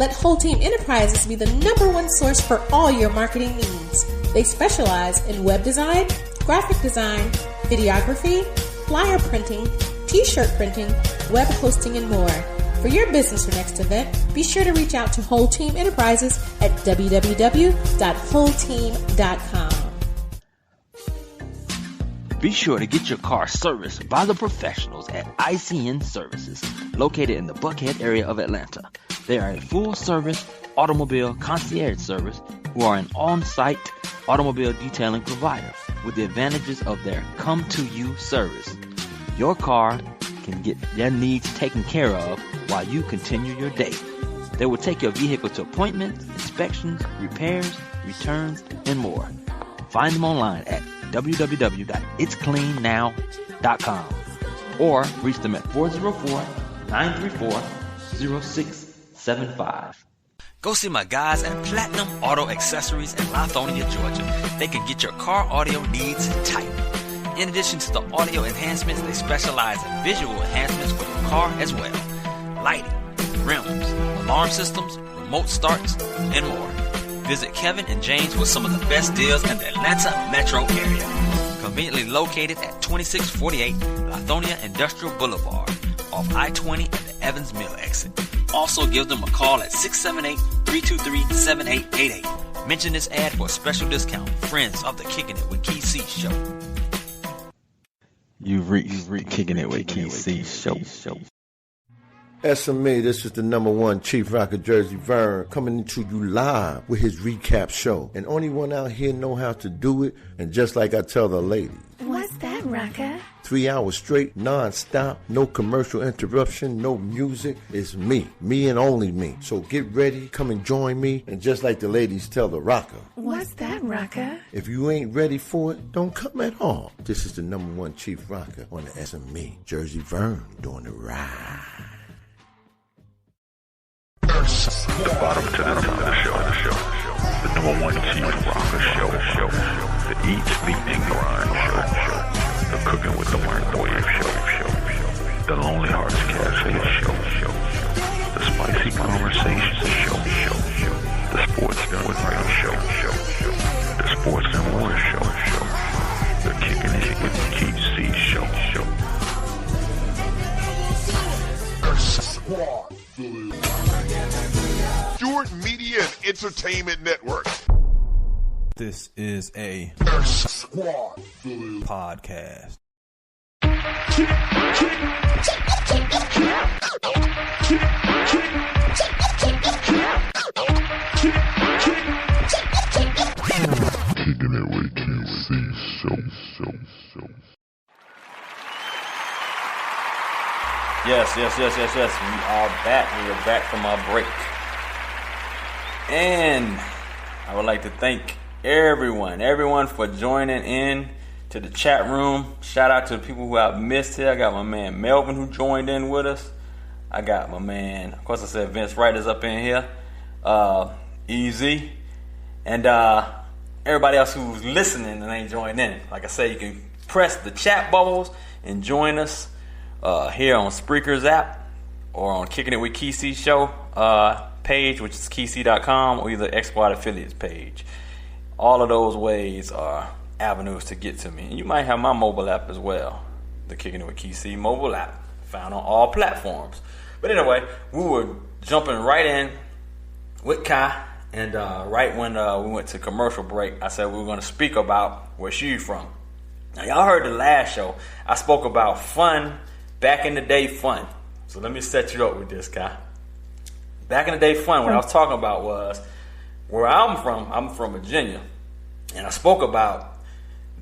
Let Whole Team Enterprises be the #1 source for all your marketing needs. They specialize in web design, graphic design, videography, flyer printing, t-shirt printing, web hosting, and more. For your business or next event, be sure to reach out to Whole Team Enterprises at www.wholeteam.com. Be sure to get your car serviced by the professionals at ICN Services, located in the Buckhead area of Atlanta. They are a full-service automobile concierge service who are an on-site automobile detailing provider with the advantages of their come-to-you service. Your car can get their needs taken care of while you continue your day. They will take your vehicle to appointments, inspections, repairs, returns, and more. Find them online at www.itscleannow.com or reach them at 404-934-0675. Go see my guys at Platinum Auto Accessories in Lithonia, Georgia. They can get your car audio needs tight. In addition to the audio enhancements, they specialize in visual enhancements for your car as well. Lighting, rims, alarm systems, remote starts, and more. Visit Kevin and James with some of the best deals in the Atlanta metro area. Conveniently located at 2648 Lithonia Industrial Boulevard, off I-20 and the Evans Mill exit. Also give them a call at 678-323-7888. Mention this ad for a special discount. Friends of the Kickin' It with Kiy show. You've reached Kickin' It with Kiy show. SMA, this is the #1 Chief Rocker Jersey Vern coming to you live with his recap show. And only one out here know how to do it. And just like I tell the ladies. What's that, Rocker? 3 hours straight, non-stop, no commercial interruption, no music. It's me and only me. So get ready, come and join me. And just like the ladies tell the rocker. What's that, Rocker? If you ain't ready for it, don't come at all. This is the #1 Chief Rocker on the SMA. Jersey Vern doing the ride. The bottom to the top of the show. The #1 Chief Rocker show. The Eat, Sleep, and Grind show. The Cooking with the Microwave show. The Lonely Hearts Cafe show. The Spicy Conversations show. The Sports Done with Rail show. The Sports and War show. The Kickin' It with Kiy show. Stewart Media and Entertainment Network. This is a podcast. Kickin' It with Kiy show. Yes. We are back. We are back from our break. And I would like to thank everyone for joining in to the chat room. Shout out to the people who I've missed here. I got my man Melvin who joined in with us. I got my man, of course I said Vince Wright is up in here. Easy. And everybody else who's listening and ain't joined in. Like I say, you can press the chat bubbles and join us here on Spreaker's app or on Kickin' It with Kiy show page, which is keyc.com, or either X Squad affiliates page. All of those ways are avenues to get to me. And you might have my mobile app as well, the Kickin' It with Kiy mobile app, found on all platforms. But anyway, we were jumping right in with Kai, and right when we went to commercial break, I said we were going to speak about where she's from. Now, y'all heard the last show. I spoke about fun, back in the day fun. So let me set you up with this, Kai. Back in the day fun, what I was talking about was where I'm from Virginia. And I spoke about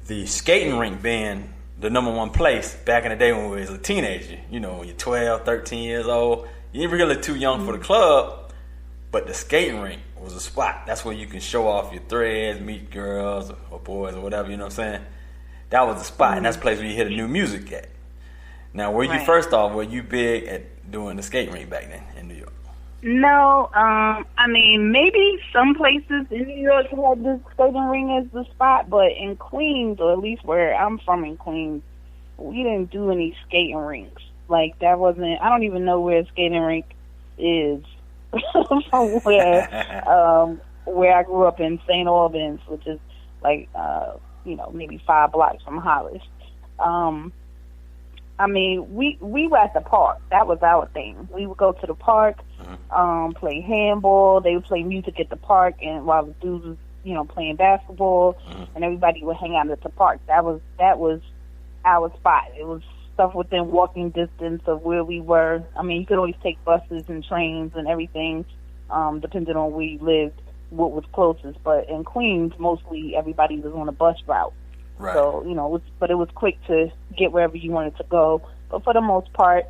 the skating rink being the #1 place back in the day when we was a teenager. You know, when you're 12, 13 years old. You ain't really too young for the club, but the skating rink was a spot. That's where you can show off your threads, meet girls or boys or whatever, you know what I'm saying? That was the spot, and that's the place where you hear the new music at. Now, were you first off, were you big at doing the skate rink back then in New York? No, I mean, maybe some places in New York had the skating ring as the spot, but in Queens, or at least where I'm from in Queens, we didn't do any skating rinks. Like, that wasn't, I don't even know where a skating rink is from where I grew up in St. Albans, which is like maybe 5 blocks from Hollis. I mean, we were at the park. That was our thing. We would go to the park, play handball. They would play music at the park, and while the dudes was playing basketball, and everybody would hang out at the park. That was our spot. It was stuff within walking distance of where we were. I mean, you could always take buses and trains and everything, depending on where you lived, what was closest. But in Queens, mostly everybody was on a bus route. Right. So, it was quick to get wherever you wanted to go. But for the most part,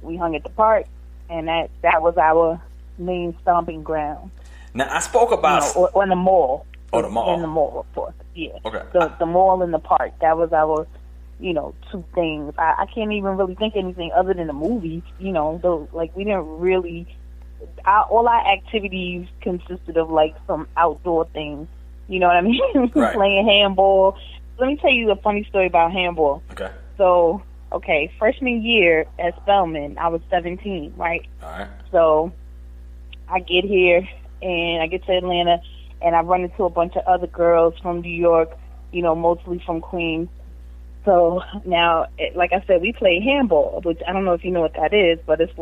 we hung at the park, and that was our main stomping ground. Now, I spoke about... or in the mall. Oh, the mall. In the mall, of course, yeah. Okay. The mall and the park, that was our, 2 things. I can't even really think of anything other than the movies, though, like, we didn't really... all our activities consisted of, like, some outdoor things. You know what I mean? Right. Playing handball. Let me tell you a funny story about handball. Okay. So, freshman year at Spelman, I was 17, right? All right. So, I get here, and I get to Atlanta, and I run into a bunch of other girls from New York, mostly from Queens. So, now, like I said, we play handball, which I don't know if you know what that is, but it's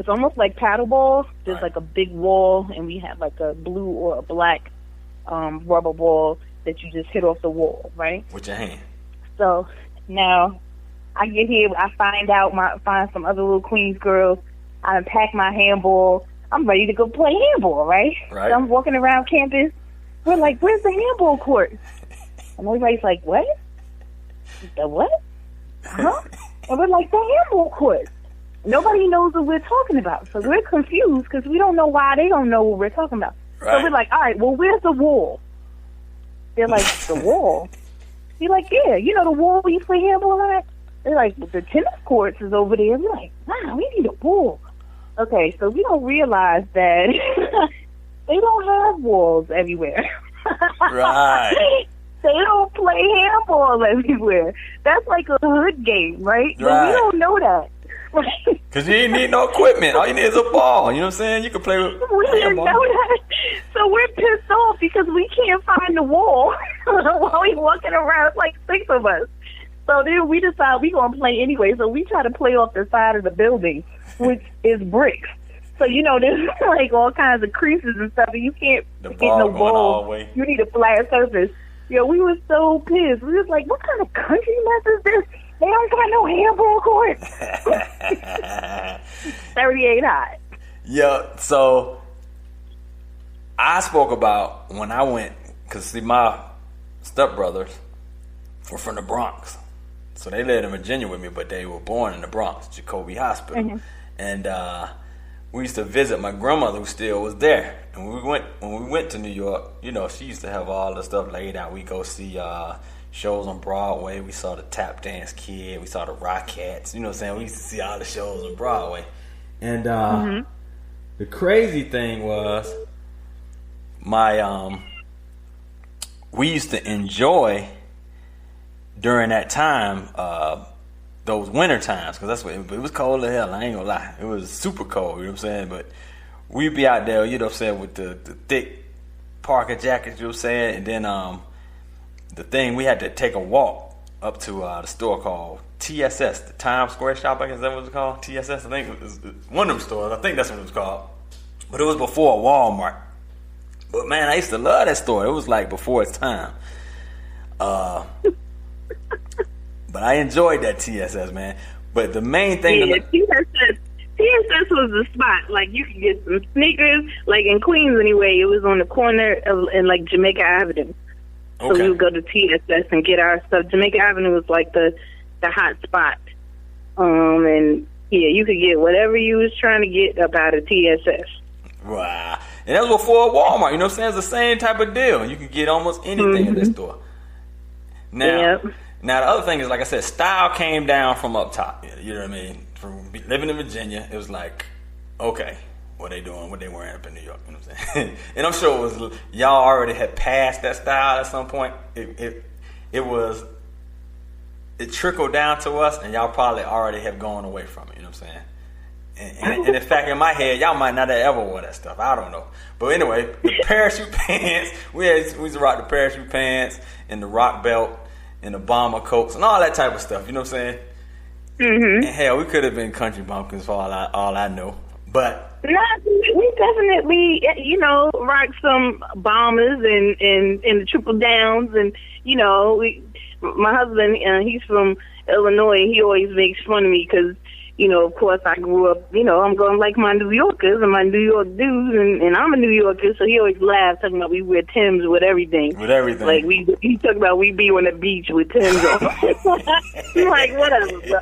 almost like paddleball. There's Right. like a big wall, and we have like a blue or a black rubber ball that you just hit off the wall, right? With your hand. So now I get here, I find some other little Queens girls. I unpack my handball. I'm ready to go play handball, right? Right. So I'm walking around campus. We're like, "Where's the handball court?" And everybody's like, "What? The what? Huh?" And we're like, "The handball court." Nobody knows what we're talking about, so we're confused because we don't know why they don't know what we're talking about. Right. So we're like, "All right, well, where's the wall?" They're like, "The wall?" You're like, "Yeah, the wall we play handball at?" They're like, "The tennis courts is over there." We're like, "Wow, we need a wall." Okay, so we don't realize that they don't have walls everywhere. Right. They don't play handball everywhere. That's like a hood game, right? But Right. we don't know that. Because you ain't need no equipment. All you need is a ball. You know what I'm saying? You can play with We didn't handball. know that. So we're pissed off because we can't find the wall while we're walking around. It's like 6 of us. So then we decide we're going to play anyway. So we try to play off the side of the building, which is bricks. So, there's like all kinds of creases and stuff. And you can't The get ball no going all the ball. way. You need a flat surface. We were so pissed. We was like, what kind of country mess is this? They don't got no handball court. 38 high. Yeah, so I spoke about when I went, because see, my stepbrothers were from the Bronx. So they lived in Virginia with me, but they were born in the Bronx, Jacoby Hospital. Mm-hmm. And we used to visit my grandmother, who still was there. And when we went to New York, she used to have all the stuff laid out. We go see shows on Broadway. We saw the Tap Dance Kid. We saw the Rockettes. You know what I'm saying? We used to see all the shows on Broadway. And the crazy thing was, we used to enjoy during that time those winter times, because that's what it was cold as hell. I ain't gonna lie, it was super cold. You know what I'm saying? But we'd be out there, you know what I'm saying, with the thick parka jackets. You know what I'm saying? And then the thing, we had to take a walk up to the store called TSS, the Times Square shop. I guess that was it called. TSS, I think it was one of them stores. I think that's what it was called. But it was before Walmart. But man, I used to love that store. It was like before its time. But I enjoyed that TSS, man. But the main thing, TSS was the spot. Like, you could get some sneakers. Like, in Queens anyway, it was on the corner in like Jamaica Avenue. So we would go to TSS and get our stuff. Jamaica Avenue was like the hot spot. And yeah, you could get whatever you was trying to get up out of TSS. wow. And that was before Walmart. You know what I'm saying? It's the same type of deal. You could get almost anything at that store. Now, Now the other thing is, like I said, style came down from up top. You know what I mean? From living in Virginia, it was like, okay, what they doing, what they wearing up in New York. You know what I'm saying? And I'm sure it was, y'all already had passed that style at some point. It trickled down to us, and y'all probably already have gone away from it. You know what I'm saying? And in fact, in my head, y'all might not have ever wore that stuff. I don't know. But anyway, the parachute pants, we used to rock the parachute pants and the rock belt and the bomber coats and all that type of stuff. You know what I'm saying? Mm-hmm. And hell, we could have been country bumpkins for all I know. But we definitely, rock some bombers and the triple downs. And, my husband, he's from Illinois. He always makes fun of me because, of course, I grew up, I'm going like my New Yorkers and my New York dudes, and I'm a New Yorker, so he always laughs talking about we wear Timbs with everything. With everything. Like, he talking about we be on the beach with Timbs on. I'm like, whatever, bro.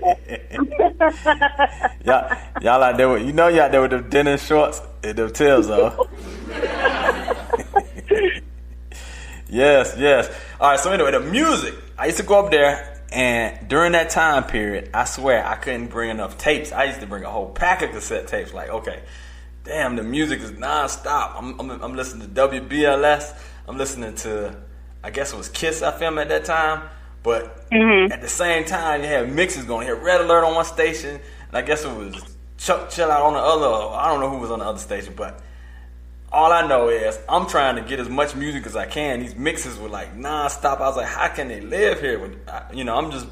y'all out there with, you out there with the denim shorts and the Timbs on. Yes. All right, so anyway, the music. I used to go up there. And during that time period, I swear I couldn't bring enough tapes. I used to bring a whole pack of cassette tapes. Like, okay, damn, the music is nonstop. I'm listening to WBLS. I'm listening to, I guess it was Kiss FM at that time. But at the same time, you had mixes going. You had Red Alert on one station, and I guess it was Chuck Chill Out on the other. I don't know who was on the other station, but all I know is I'm trying to get as much music as I can. These mixes were like nonstop. I was like, how can they live here? I'm just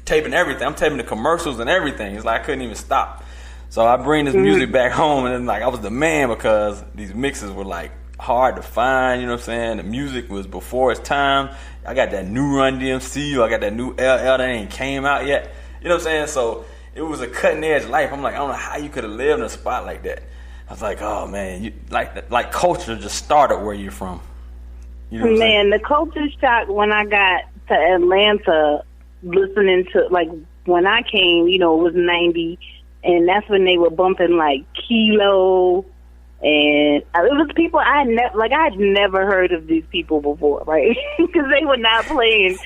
taping everything. I'm taping the commercials and everything. It's like I couldn't even stop. So I bring this music back home, and then like I was the man because these mixes were like hard to find. You know what I'm saying? The music was before its time. I got that new Run DMC. I got that new LL that ain't came out yet. You know what I'm saying? So it was a cutting edge life. I'm like, I don't know how you could have lived in a spot like that. I was like, oh man, like culture just started where you're from. You know man, the culture shock when I got to Atlanta, listening to like when I came, it was 90, and that's when they were bumping like Kilo, and it was people I had never heard of these people before, right? Because they were not playing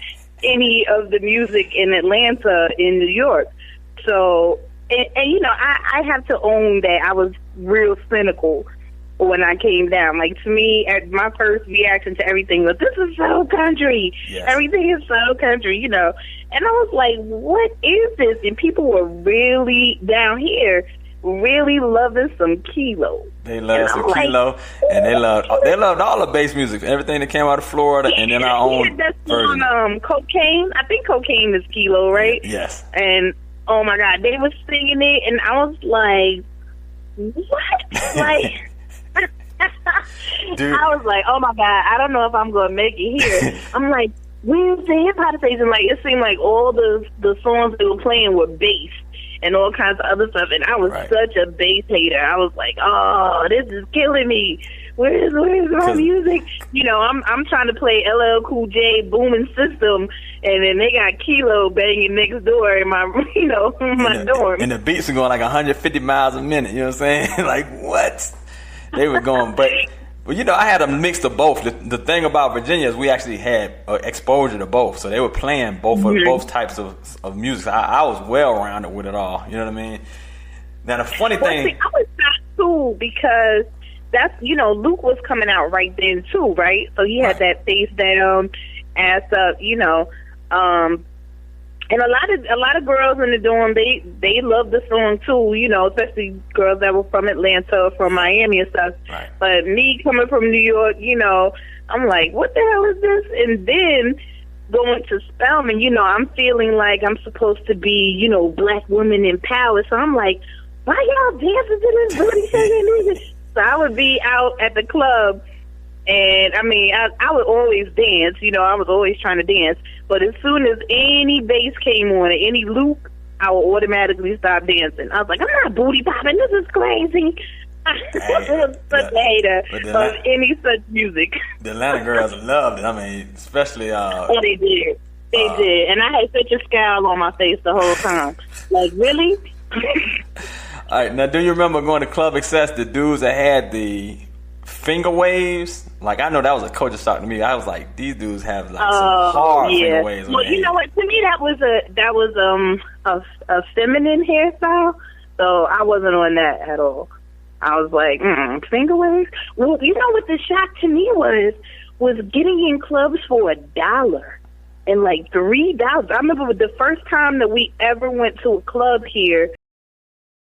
any of the music in Atlanta in New York, so. And I have to own that I was real cynical when I came down. Like, to me, my first reaction to everything was, this is so country. Yes. Everything is so country, And I was like, what is this? And people were really, down here, really loving some Kilo. They loved some Kilo, and they loved all the bass music, everything that came out of Florida, and then our own version. Cocaine. I think Cocaine is Kilo, right? Yes. And oh my God, they were singing it, and I was like, what? Like, Dude. I was like, oh my God, I don't know if I'm going to make it here. I'm like, where's the hip hop station? Like, it seemed like all the songs they were playing were bass and all kinds of other stuff, and I was such a bass hater. I was like, oh, this is killing me. Where's my music? I'm trying to play LL Cool J booming system, and then they got Kilo banging next door in my, my dorm. And the beats are going like 150 miles a minute. You know what I'm saying? Like, what? They were going, but I had a mix of both. The thing about Virginia is we actually had exposure to both, so they were playing both types of music. I was well rounded with it all. You know what I mean? Now the funny thing, see, I was shocked too because. That's, Luke was coming out right then too, right? So he had that face down, ass up, and a lot of girls in the dorm, they loved the song too, especially girls that were from Atlanta or from Miami and stuff. Right. But me coming from New York, I'm like, what the hell is this? And then going to Spelman, I'm feeling like I'm supposed to be, black women in power. So I'm like, why y'all dancing to this booty shaking music? So I would be out at the club, and I would always dance. I was always trying to dance. But as soon as any bass came on, any loop, I would automatically stop dancing. I was like, I'm not booty popping. This is crazy. I was such a hater of any such music. The Atlanta girls loved it. Especially. Oh, they did. They did. And I had such a scowl on my face the whole time. Like, really? All right, now do you remember going to Club Excess, the dudes that had the finger waves? Like, I know that was a culture shock to me. I was like, these dudes have like some hard finger waves. Well, you know what? To me, that was a feminine hairstyle. So I wasn't on that at all. I was like, finger waves. Well, you know what the shock to me was getting in clubs for $1 and like $3. I remember the first time that we ever went to a club here.